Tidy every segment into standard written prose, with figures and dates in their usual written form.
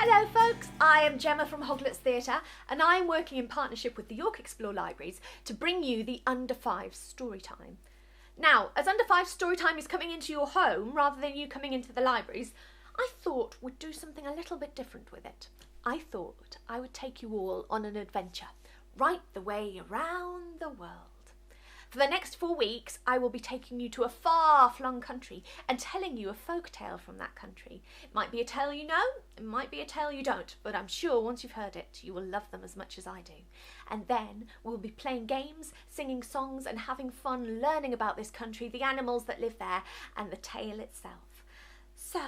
Hello folks, I am Gemma from Hoglets Theatre and I'm working in partnership with the York Explore Libraries to bring you the Under 5 Storytime. Now, as Under 5 Storytime is coming into your home rather than you coming into the libraries, I thought we'd do something a little bit different with it. I thought I would take you all on an adventure, right the way around the world. For the next 4 weeks, I will be taking you to a far-flung country and telling you a folk tale from that country. It might be a tale you know, it might be a tale you don't, but I'm sure once you've heard it, you will love them as much as I do. And then we'll be playing games, singing songs and having fun learning about this country, the animals that live there, and the tale itself. So,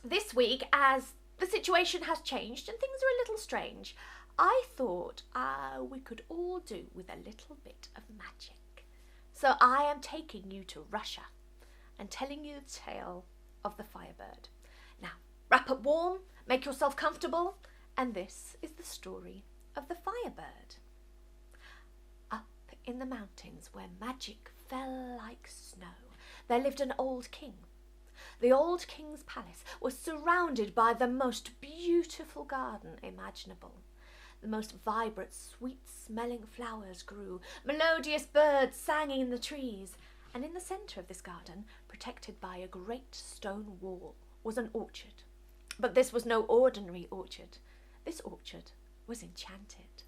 this week, as the situation has changed and things are a little strange, I thought we could all do with a little bit of magic. So I am taking you to Russia and telling you the tale of the Firebird. Now, wrap up warm, make yourself comfortable, and this is the story of the Firebird. Up in the mountains where magic fell like snow, there lived an old king. The old king's palace was surrounded by the most beautiful garden imaginable. The most vibrant, sweet-smelling flowers grew, melodious birds sang in the trees, and in the centre of this garden, protected by a great stone wall, was an orchard. But this was no ordinary orchard. This orchard was enchanted.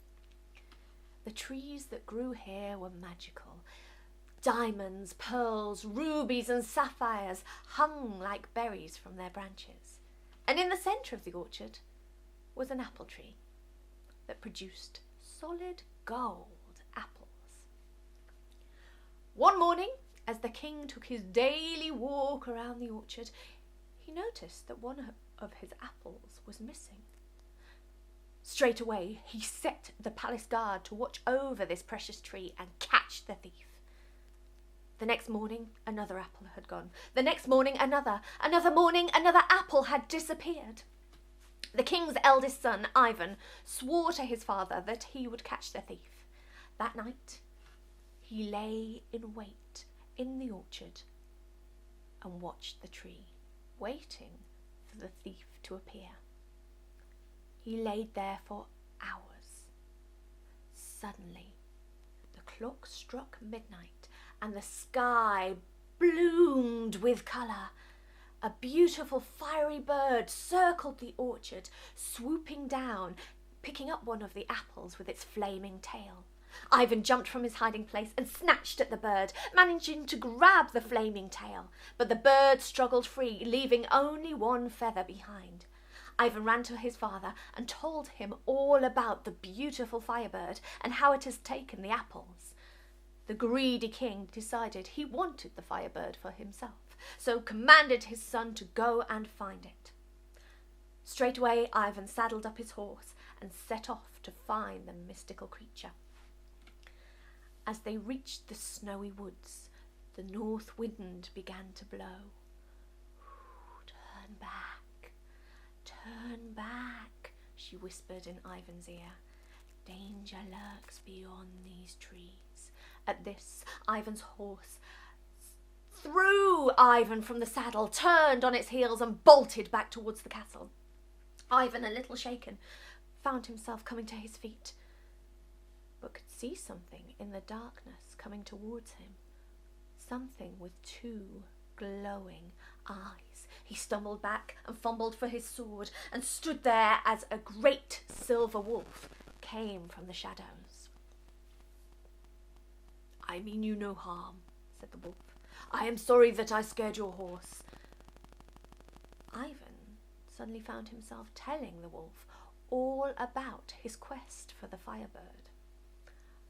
The trees that grew here were magical. Diamonds, pearls, rubies and sapphires hung like berries from their branches. And in the centre of the orchard was an apple tree that produced solid gold apples. One morning, as the king took his daily walk around the orchard, he noticed that one of his apples was missing. Straight away, he set the palace guard to watch over this precious tree and catch the thief. The next morning, another apple had gone. The next morning, another. Another morning, another apple had disappeared. The king's eldest son, Ivan, swore to his father that he would catch the thief. That night, he lay in wait in the orchard and watched the tree, waiting for the thief to appear. He laid there for hours. Suddenly, the clock struck midnight and the sky bloomed with colour. A beautiful fiery bird circled the orchard, swooping down, picking up one of the apples with its flaming tail. Ivan jumped from his hiding place and snatched at the bird, managing to grab the flaming tail. But the bird struggled free, leaving only one feather behind. Ivan ran to his father and told him all about the beautiful Firebird and how it has taken the apples. The greedy king decided he wanted the Firebird for himself, so commanded his son to go and find it. Straight away, Ivan saddled up his horse and set off to find the mystical creature. As they reached the snowy woods, the north wind began to blow. Turn back, she whispered in Ivan's ear. Danger lurks beyond these trees. At this, Ivan's horse threw Ivan from the saddle, turned on its heels and bolted back towards the castle. Ivan, a little shaken, found himself coming to his feet, but could see something in the darkness coming towards him. Something with 2 glowing eyes. He stumbled back and fumbled for his sword and stood there as a great silver wolf came from the shadows. I mean you no harm, said the wolf. I am sorry that I scared your horse. Ivan suddenly found himself telling the wolf all about his quest for the Firebird.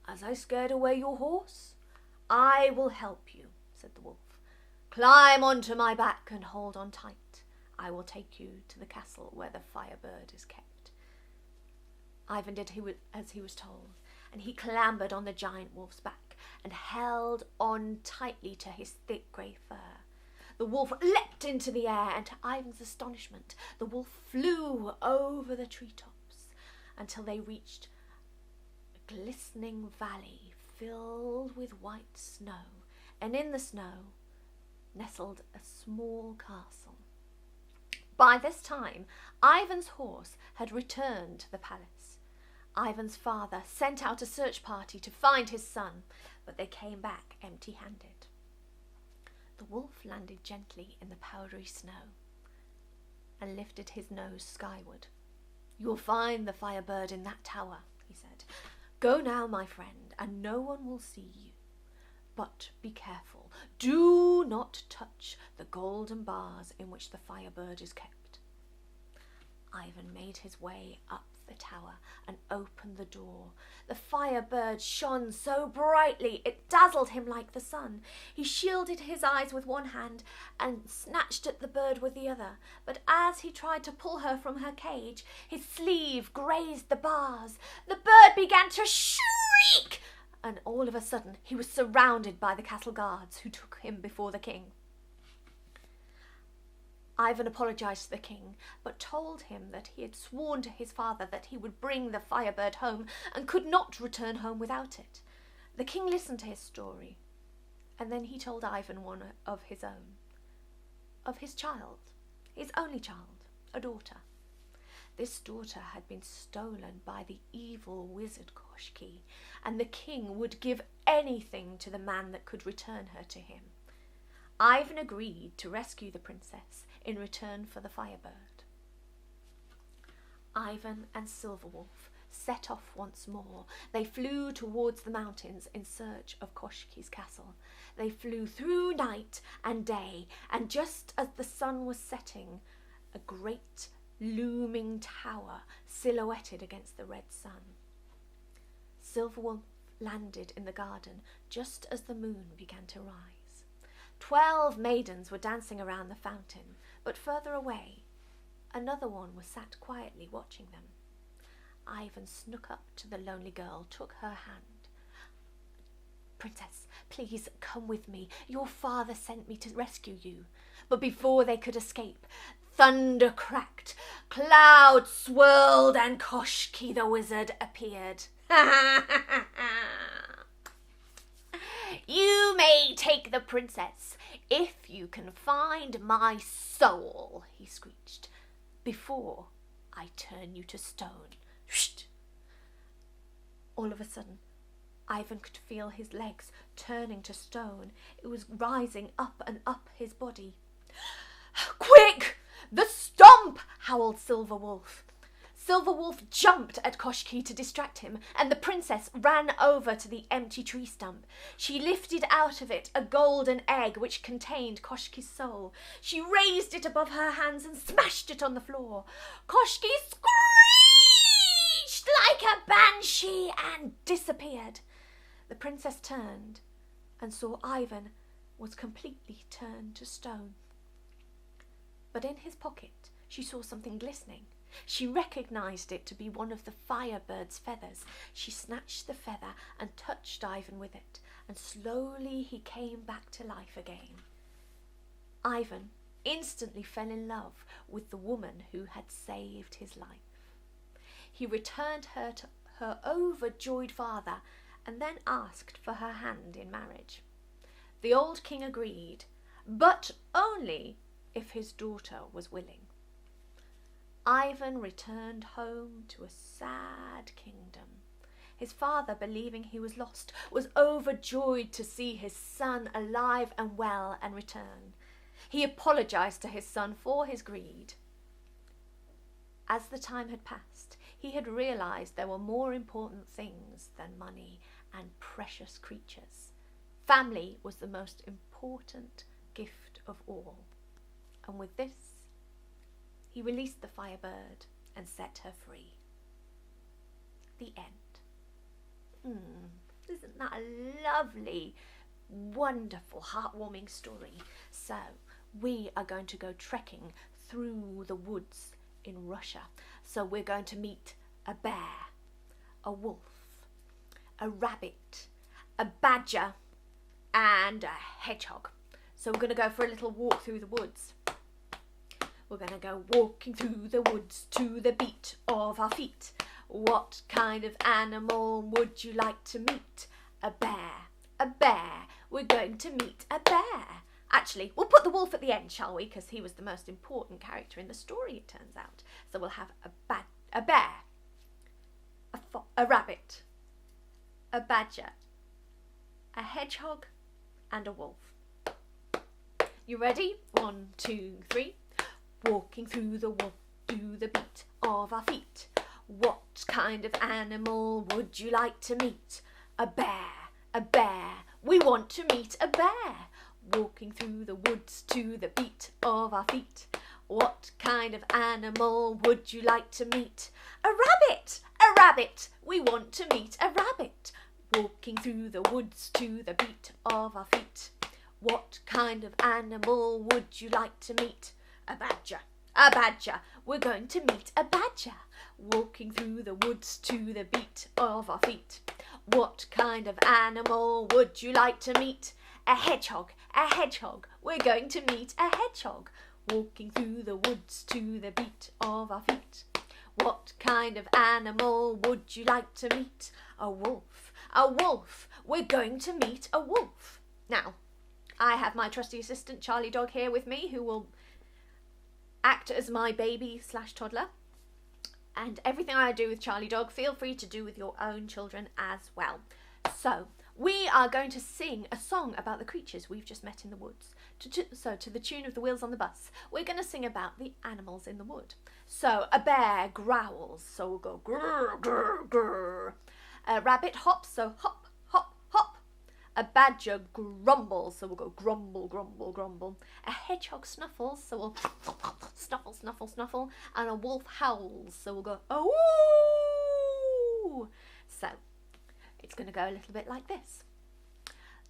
As I scared away your horse, I will help you, said the wolf. Climb onto my back and hold on tight. I will take you to the castle where the Firebird is kept. Ivan did as he was told, and he clambered on the giant wolf's back and held on tightly to his thick grey fur. The wolf leapt into the air, and to Ivan's astonishment, the wolf flew over the treetops until they reached a glistening valley filled with white snow, and in the snow nestled a small castle. By this time, Ivan's horse had returned to the palace. Ivan's father sent out a search party to find his son, but they came back empty-handed. The wolf landed gently in the powdery snow and lifted his nose skyward. "You'll find the Firebird in that tower," he said. "Go now, my friend, and no one will see you. But be careful. Do not touch the golden bars in which the Firebird is kept." Ivan made his way up the tower and opened the door. The Firebird shone so brightly it dazzled him like the sun. He shielded his eyes with one hand and snatched at the bird with the other. But as he tried to pull her from her cage, his sleeve grazed the bars. The bird began to shriek, and all of a sudden he was surrounded by the castle guards, who took him before the king. Ivan apologised to the king, but told him that he had sworn to his father that he would bring the Firebird home and could not return home without it. The king listened to his story, and then he told Ivan one of his own, of his child, his only child, a daughter. This daughter had been stolen by the evil wizard Koshki, and the king would give anything to the man that could return her to him. Ivan agreed to rescue the princess in return for the Firebird. Ivan and Silverwolf set off once more. They flew towards the mountains in search of Koshki's castle. They flew through night and day, and just as the sun was setting, a great looming tower silhouetted against the red sun. Silverwolf landed in the garden just as the moon began to rise. 12 maidens were dancing around the fountain, but further away, another one was sat quietly watching them. Ivan snuck up to the lonely girl, took her hand. "Princess, please come with me. Your father sent me to rescue you." But before they could escape, thunder cracked, clouds swirled, and Koshki the wizard appeared. "You may take the princess if you can find my soul," he screeched, "before I turn you to stone." Shh! All of a sudden, Ivan could feel his legs turning to stone. It was rising up and up his body. "Quick! The stump!" howled Silverwolf. Silverwolf jumped at Koshki to distract him, and the princess ran over to the empty tree stump. She lifted out of it a golden egg which contained Koshki's soul. She raised it above her hands and smashed it on the floor. Koshki screeched like a banshee and disappeared. The princess turned and saw Ivan was completely turned to stone. But in his pocket she saw something glistening. She recognised it to be one of the Firebird's feathers. She snatched the feather and touched Ivan with it, and slowly he came back to life again. Ivan instantly fell in love with the woman who had saved his life. He returned her to her overjoyed father and then asked for her hand in marriage. The old king agreed, but only if his daughter was willing. Ivan returned home to a sad kingdom. His father, believing he was lost, was overjoyed to see his son alive and well and return. He apologised to his son for his greed. As the time had passed, he had realised there were more important things than money and precious creatures. Family was the most important gift of all. And with this, he released the Firebird and set her free. The end. Isn't that a lovely, wonderful, heartwarming story? So, we are going to go trekking through the woods in Russia. So we're going to meet a bear, a wolf, a rabbit, a badger, and a hedgehog. So we're going to go for a little walk through the woods. We're going to go walking through the woods to the beat of our feet. What kind of animal would you like to meet? A bear, a bear. We're going to meet a bear. Actually, we'll put the wolf at the end, shall we? Because he was the most important character in the story, it turns out. So we'll have a bear, a rabbit, a badger, a hedgehog, and a wolf. You ready? 1, 2, 3. Walking through the wood to the beat of our feet. What kind of animal would you like to meet? A bear, a bear. We want to meet a bear. Walking through the woods to the beat of our feet. What kind of animal would you like to meet? A rabbit, a rabbit. We want to meet a rabbit. Walking through the woods to the beat of our feet. What kind of animal would you like to meet? A badger, a badger. We're going to meet a badger. Walking through the woods to the beat of our feet. What kind of animal would you like to meet? A hedgehog, a hedgehog. We're going to meet a hedgehog. Walking through the woods to the beat of our feet. What kind of animal would you like to meet? A wolf, a wolf. We're going to meet a wolf. Now, I have my trusty assistant Charlie Dog here with me, who will act as my baby / toddler. And everything I do with Charlie Dog, feel free to do with your own children as well. So, we are going to sing a song about the creatures we've just met in the woods. To the tune of the Wheels on the Bus, we're going to sing about the animals in the wood. So, a bear growls, so we'll go grrr, grrr, grrr. A rabbit hops, so hop, hop, hop. A badger grumbles, so we'll go grumble, grumble, grumble. A hedgehog snuffles, so we'll snuffle, snuffle, snuffle. And a wolf howls, so we'll go oh. So, it's going to go a little bit like this.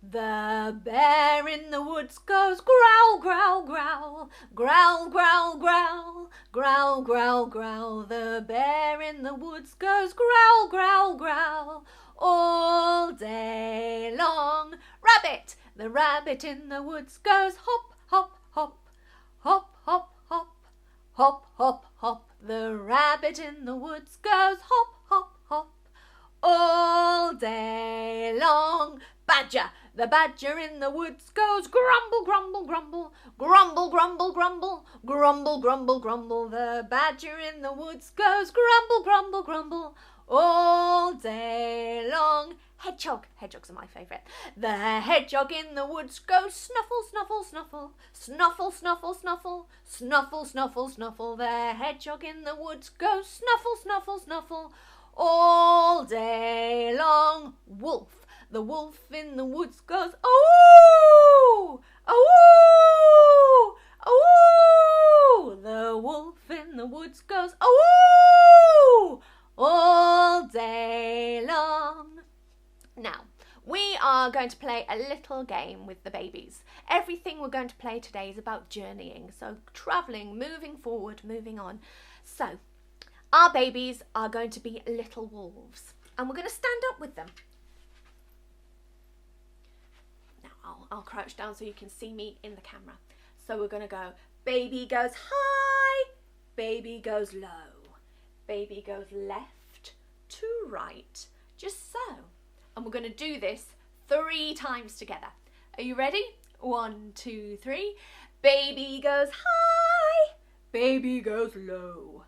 The bear in the woods goes growl, growl, growl, growl, growl, growl, growl, growl, growl. The bear in the woods goes growl, growl, growl, all day long. Rabbit, the rabbit in the woods goes hop, hop, hop, hop, hop, hop, hop, hop, hop. The rabbit in the woods goes hop, hop, hop, all day long. Badger, the badger in the woods goes grumble, grumble, grumble, grumble, grumble, grumble, grumble, grumble, grumble. The badger in the woods goes grumble, grumble, grumble, all day long. Hedgehog, hedgehogs are my favourite. The hedgehog in the woods goes snuffle, snuffle, snuffle, snuffle, snuffle, snuffle, snuffle, snuffle, snuffle. The hedgehog in the woods goes snuffle, snuffle, snuffle, all day long. Wolf, the wolf in the woods goes oh, oh, oh. The wolf in the woods goes oh, all day long. Now, we are going to play a little game with the babies. Everything we're going to play today is about journeying, so travelling, moving forward, moving on. So, our babies are going to be little wolves, and we're going to stand up with them. Now, I'll crouch down so you can see me in the camera. So we're going to go, baby goes high, baby goes low, baby goes left to right, just so. And we're going to do this 3 times together. Are you ready? 1, 2, 3. Baby goes high, baby goes low,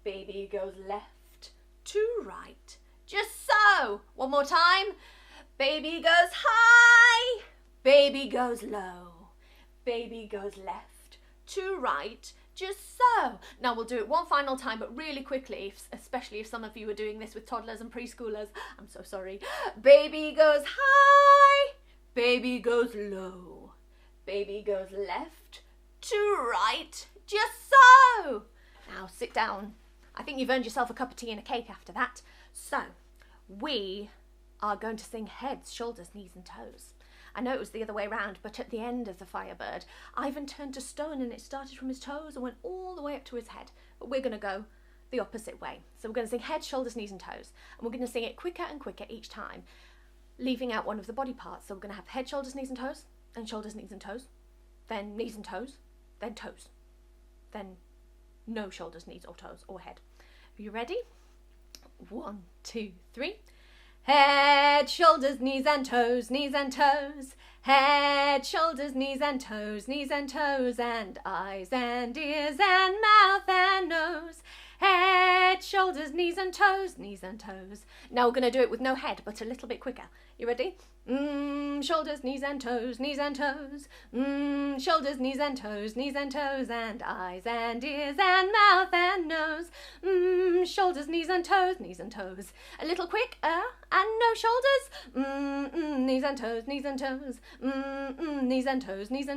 baby goes left to right, just so. One more time. Baby goes high, baby goes low, baby goes left to right, just so. Now we'll do it one final time, but really quickly, especially if some of you are doing this with toddlers and preschoolers. I'm so sorry. Baby goes high, baby goes low, baby goes left to right, just so. Now sit down. I think you've earned yourself a cup of tea and a cake after that. So, we are going to sing heads, shoulders, knees and toes. I know it was the other way around, but at the end of the Firebird, Ivan turned to stone and it started from his toes and went all the way up to his head. But we're going to go the opposite way. So we're going to sing head, shoulders, knees and toes. And we're going to sing it quicker and quicker each time, leaving out one of the body parts. So we're going to have head, shoulders, knees and toes, then shoulders, knees and toes, then knees and toes, then toes, then no shoulders, knees or toes or head. Are you ready? 1, 2, 3. Head, shoulders, knees and toes, knees and toes. Head, shoulders, knees and toes, knees and toes, and eyes and ears and mouth and nose. Head, shoulders, knees and toes, knees and toes. Now we're going to do it with no head, but a little bit quicker. You ready? Shoulders, knees and toes, knees and toes. Shoulders, knees and toes, and eyes and ears and mouth and nose. Shoulders, knees and toes, knees and toes. A little quick, and no shoulders. Knees and toes, knees and toes. Knees and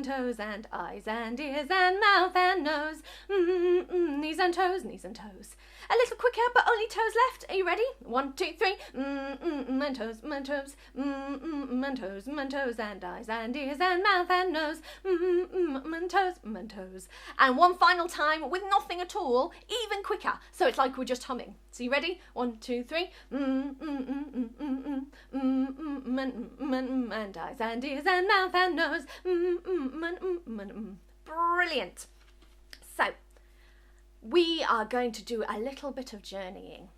toes, and eyes and ears and mouth and nose. Knees and toes, knees and toes. A little quicker, but only toes left. Are you ready? 1, 2, 3. And toes, and toes, and toes, and eyes and ears and mouth and nose. And toes. And one final time with nothing at all, even quicker. So it's like we're just humming. So you ready? 1, 2, 3. And eyes and ears and mouth and nose. Brilliant. So we are going to do a little bit of journeying,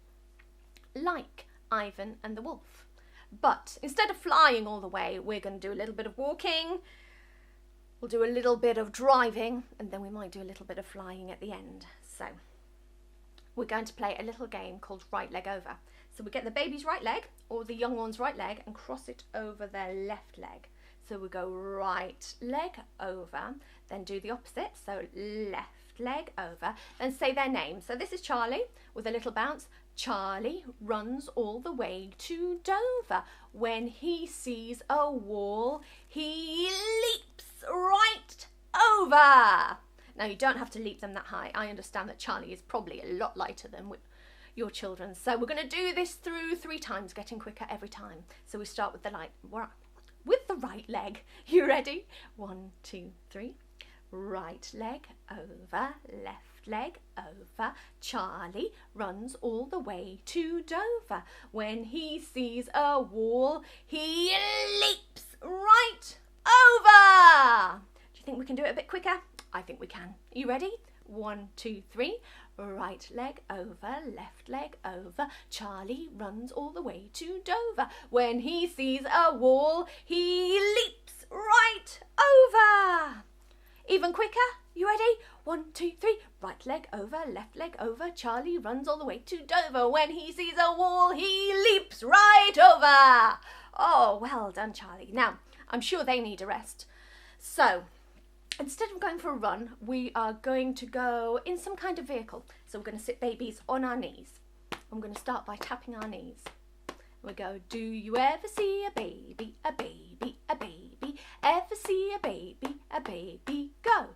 like Ivan and the wolf. But instead of flying all the way, we're going to do a little bit of walking, we'll do a little bit of driving, and then we might do a little bit of flying at the end. So we're going to play a little game called right leg over. So we get the baby's right leg, or the young one's right leg, and cross it over their left leg. So we go right leg over, then do the opposite, so left leg over, then say their name. So this is Charlie with a little bounce. Charlie runs all the way to Dover. When he sees a wall, he leaps right over. Now you don't have to leap them that high. I understand that Charlie is probably a lot lighter than your children. So we're going to do this through 3 times, getting quicker every time. So we start with the right leg. You ready? 1, 2, 3. Right leg over, left leg over. Charlie runs all the way to Dover. When he sees a wall, he leaps right over. Do you think we can do it a bit quicker? I think we can. Are you ready? 1, 2, 3. Right leg over, left leg over. Charlie runs all the way to Dover. When he sees a wall, he leaps right over. Even quicker. You ready? 1, 2, 3. Right leg over, left leg over. Charlie runs all the way to Dover. When he sees a wall, he leaps right over. Oh, well done, Charlie. Now, I'm sure they need a rest. So, instead of going for a run, we are going to go in some kind of vehicle. So we're going to sit babies on our knees. I'm going to start by tapping our knees. We go, do you ever see a baby, a baby, a baby? Ever see a baby, a baby? Go!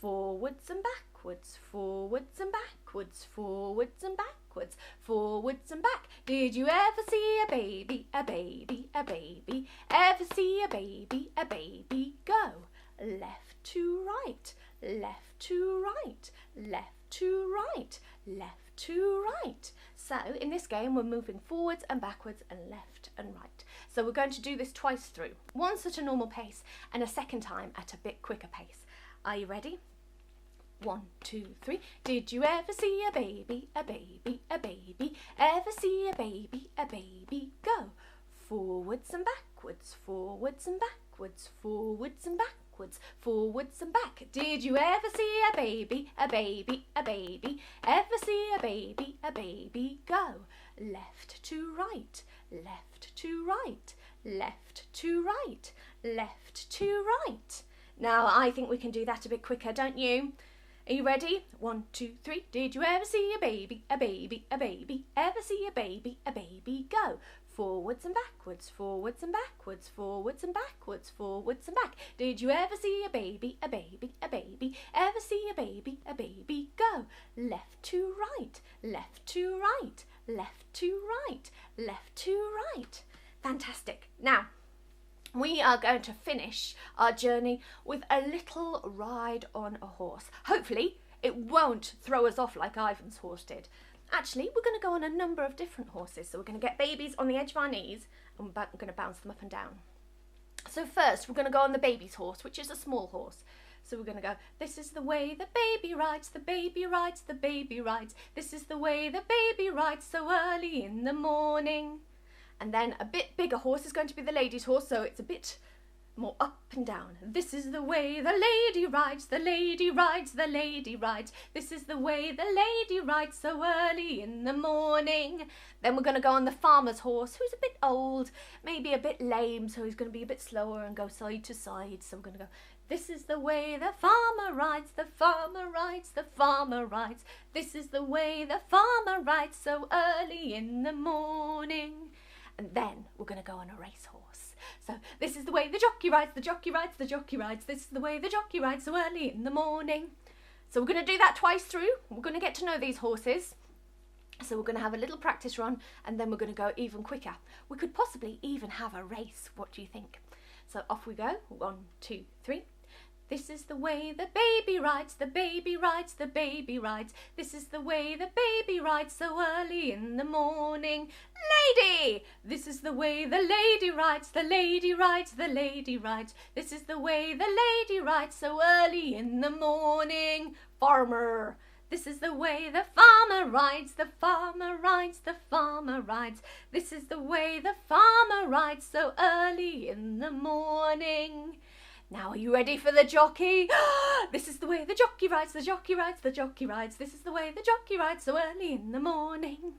Forwards and backwards, forwards and backwards, forwards and backwards, forwards and back. Did you ever see a baby, a baby, a baby? Ever see a baby, a baby? Go! Left to right, left to right, left to right, left to right. So in this game we're moving forwards and backwards and left and right. So we're going to do this twice through. Once at a normal pace and a second time at a bit quicker pace. Are you ready? 1, 2, 3. Did you ever see a baby, a baby, a baby? Ever see a baby, a baby? Go! Forwards and backwards, forwards and backwards, forwards and backwards, forwards and back. Did you ever see a baby, a baby, a baby? Ever see a baby, a baby? Go! Left to right, left to right, left to right, left to right. Now I think we can do that a bit quicker, don't you? Are you ready? 1, 2, 3. Did you ever see a baby, a baby, a baby? Ever see a baby, a baby? Go! Forwards and backwards, forwards and backwards, forwards and backwards, forwards and back. Did you ever see a baby, a baby, a baby? Ever see a baby, a baby? Go! Left to right, left to right, left to right, left to right. Fantastic. Now, we are going to finish our journey with a little ride on a horse. Hopefully, it won't throw us off like Ivan's horse did. Actually, we're going to go on a number of different horses. So we're going to get babies on the edge of our knees and we're going to bounce them up and down. So first, we're going to go on the baby's horse, which is a small horse. So we're going to go, this is the way the baby rides, the baby rides, the baby rides. This is the way the baby rides so early in the morning. And then a bit bigger horse is going to be the lady's horse, so it's a bit more up and down. This is the way the lady rides, the lady rides, the lady rides. This is the way the lady rides so early in the morning. Then we're going to go on the farmer's horse, who's a bit old, maybe a bit lame, so he's going to be a bit slower and go side to side. So we're going to go, this is the way the farmer rides, the farmer rides, the farmer rides. This is the way the farmer rides so early in the morning. And then we're going to go on a racehorse. So this is the way the jockey rides, the jockey rides, the jockey rides. This is the way the jockey rides so early in the morning. So we're going to do that twice through. We're going to get to know these horses. So we're going to have a little practice run, and then we're going to go even quicker. We could possibly even have a race. What do you think? So off we go. 1, 2, 3. This is the way the baby rides, the baby rides, the baby rides. This is the way the baby rides so early in the morning. Lady! This is the way the lady rides, the lady rides, the lady rides. This is the way the lady rides so early in the morning. Farmer! This is the way the farmer rides, the farmer rides, the farmer rides. This is the way the farmer rides so early in the morning. Now, are you ready for the jockey? This is the way the jockey rides, the jockey rides, the jockey rides. This is the way the jockey rides so early in the morning.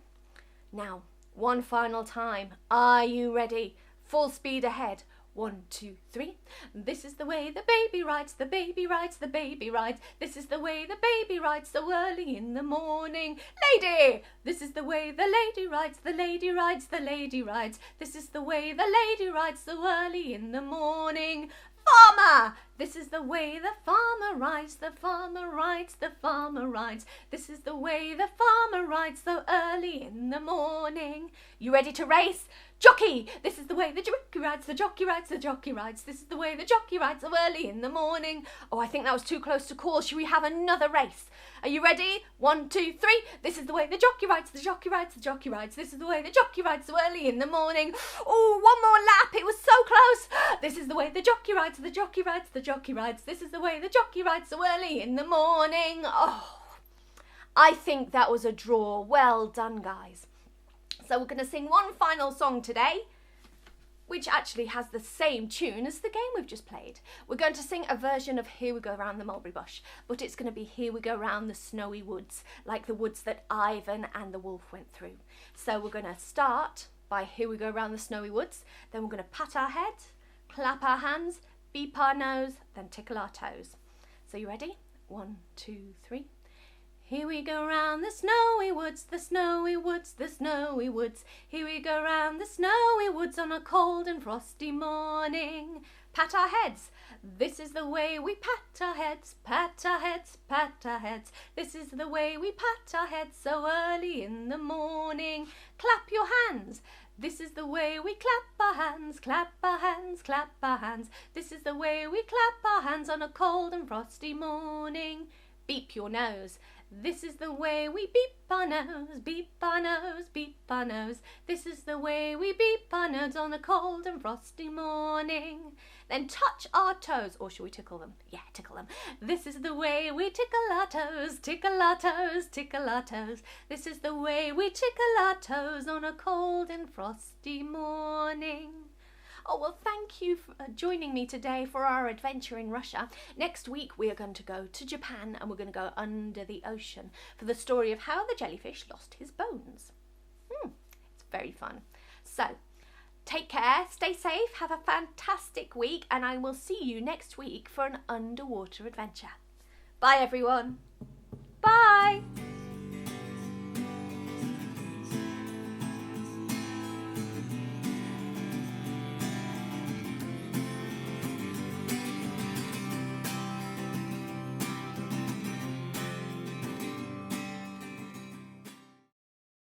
Now, one final time. Are you ready? Full speed ahead. 1, 2, 3. This is the way the baby rides, the baby rides, the baby rides. This is the way the baby rides so early in the morning. Lady! This is the way the lady rides, the lady rides, the lady rides. This is the way the lady rides so early in the morning. Farmer! This is the way the farmer rides, the farmer rides, the farmer rides. This is the way the farmer rides so early in the morning. You ready to race? Jockey! This is the way the jockey rides, the jockey rides, the jockey rides. This is the way the jockey rides so early in the morning. Oh, I think that was too close to call. Should we have another race? Are you ready? 1, 2, 3. This is the way the jockey rides, the jockey rides, the jockey rides. This is the way the jockey rides so early in the morning. Oh, one more lap. It was so close. This is the way the jockey rides, the jockey rides, the jockey rides. This is the way the jockey rides so early in the morning. Oh, I think that was a draw. Well done, guys. So we're going to sing one final song today, which actually has the same tune as the game we've just played. We're going to sing a version of Here We Go Round the Mulberry Bush, but it's going to be Here We Go Round the Snowy Woods, like the woods that Ivan and the wolf went through. So we're going to start by Here We Go Round the Snowy Woods, then we're going to pat our head, clap our hands, beep our nose, then tickle our toes. So you ready? 1, 2, 3. Here we go round the snowy woods, the snowy woods, the snowy woods. Here we go round the snowy woods on a cold and frosty morning. Pat our heads. This is the way we pat our heads, pat our heads, pat our heads. This is the way we pat our heads so early in the morning. Clap your hands. This is the way we clap our hands, clap our hands, clap our hands. This is the way we clap our hands on a cold and frosty morning. Beep your nose. This is the way we beep our nose, beep our nose, beep our nose. This is the way we beep our nose on a cold and frosty morning. Then touch our toes, or shall we tickle them? Yeah, tickle them. This is the way we tickle our toes, tickle our toes, tickle our toes. This is the way we tickle our toes on a cold and frosty morning. Oh, well, thank you for joining me today for our adventure in Russia. Next week, we are going to go to Japan and we're going to go under the ocean for the story of how the jellyfish lost his bones. It's very fun. So, take care, stay safe, have a fantastic week, and I will see you next week for an underwater adventure. Bye, everyone. Bye.